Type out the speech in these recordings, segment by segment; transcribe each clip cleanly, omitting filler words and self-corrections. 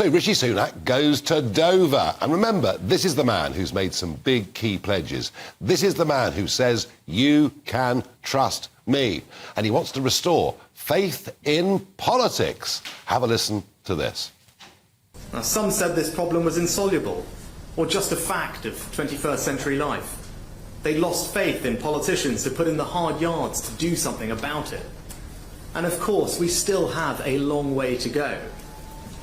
So Rishi Sunak goes to Dover. And remember, this is the man who's made some big key pledges. This is the man who says, you can trust me. And he wants to restore faith in politics. Have a listen to this. Now, some said this problem was insoluble, or just a fact of 21st century life. They lost faith in politicians to put in the hard yards to do something about it. And of course, we still have a long way to go.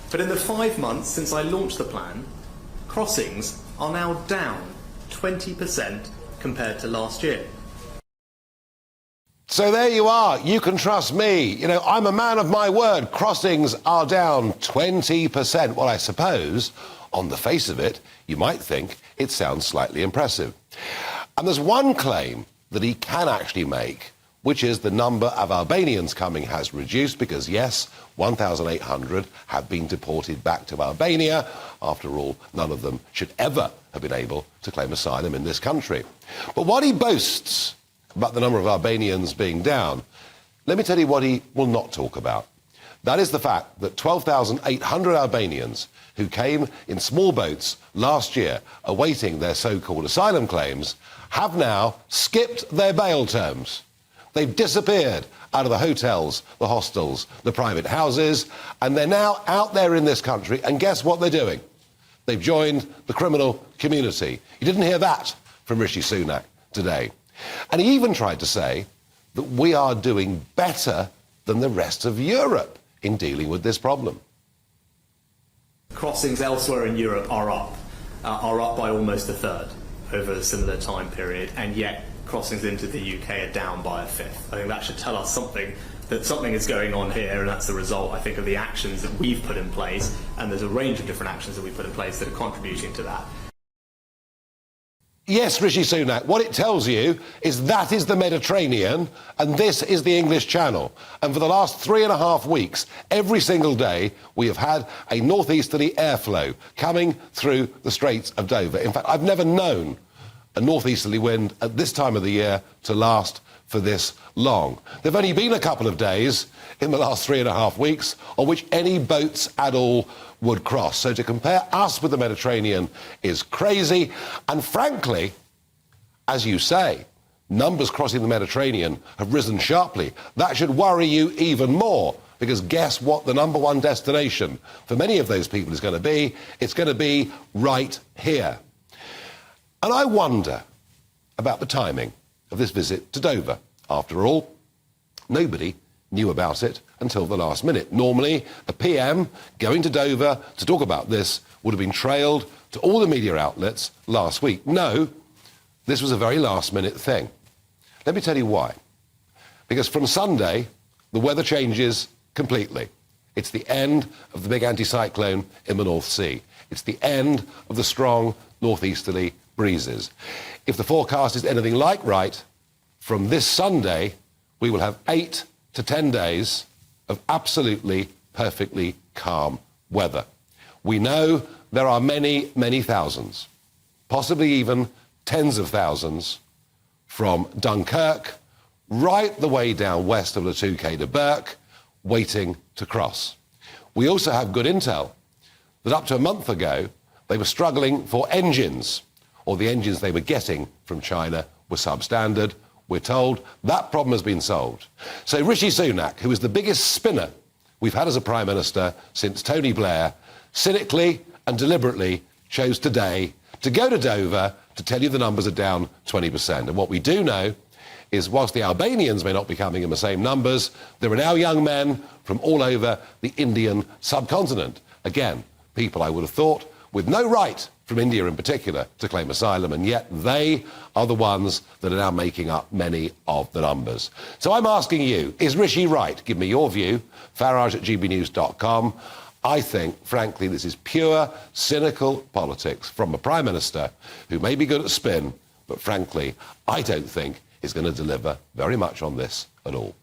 But in the 5 months since I launched the plan, crossings are now down 20% compared to last year. So there you are. You can trust me. You know, I'm a man of my word. Crossings are down 20%. Well, I suppose, on the face of it, you might think it sounds slightly impressive. And there's one claim that he can actually make, which is the number of Albanians coming has reduced because, yes, 1,800 have been deported back to Albania. After all, none of them should ever have been able to claim asylum in this country. But what he boasts about the number of Albanians being down, let me tell you what he will not talk about. That is the fact that 12,800 Albanians who came in small boats last year awaiting their so-called asylum claims have now skipped their bail terms. They've disappeared out of the hotels, the hostels, the private houses, and they're now out there in this country, and guess what they're doing? They've joined the criminal community. You didn't hear that from Rishi Sunak today. And he even tried to say that we are doing better than the rest of Europe in dealing with this problem. Crossings elsewhere in Europe are up by almost a third over a similar time period, and yet crossings into the UK are down by a fifth. I think that should tell us something, that something is going on here, and that's the result, I think, of the actions that we've put in place, and there's a range of different actions that we've put in place that are contributing to that. Yes, Rishi Sunak, what it tells you is that is the Mediterranean and this is the English Channel. And for the last 3.5 weeks, every single day, we have had a northeasterly airflow coming through the Straits of Dover. In fact, I've never known a northeasterly wind at this time of the year to last for this long. There have only been a couple of days in the last 3.5 weeks on which any boats at all would cross. So to compare us with the Mediterranean is crazy. And frankly, as you say, numbers crossing the Mediterranean have risen sharply. That should worry you even more, because guess what the number one destination for many of those people is going to be? It's going to be right here. And I wonder about the timing of this visit to Dover. After all, nobody knew about it until the last minute. Normally, a PM going to Dover to talk about this would have been trailed to all the media outlets last week. No, this was a very last-minute thing. Let me tell you why. Because from Sunday, the weather changes completely. It's the end of the big anticyclone in the North Sea. It's the end of the strong northeasterly breezes. If the forecast is anything like right, from this Sunday, we will have 8 to 10 days of absolutely, perfectly calm weather. We know there are many, many thousands, possibly even tens of thousands, from Dunkirk right the way down west of the Touquet to Burke, waiting to cross. We also have good intel that up to a month ago, they were struggling for engines, or the engines they were getting from China were substandard. We're told that problem has been solved. So Rishi Sunak, who is the biggest spinner we've had as a Prime Minister since Tony Blair, cynically and deliberately chose today to go to Dover to tell you the numbers are down 20%. And what we do know is whilst the Albanians may not be coming in the same numbers, there are now young men from all over the Indian subcontinent. Again, people I would have thought with no right from India in particular to claim asylum, and yet they are the ones that are now making up many of the numbers. So I'm asking you, is Rishi right? Give me your view, farage@gbnews.com. I think, frankly, this is pure, cynical politics from a Prime Minister who may be good at spin, but frankly, I don't think is going to deliver very much on this at all.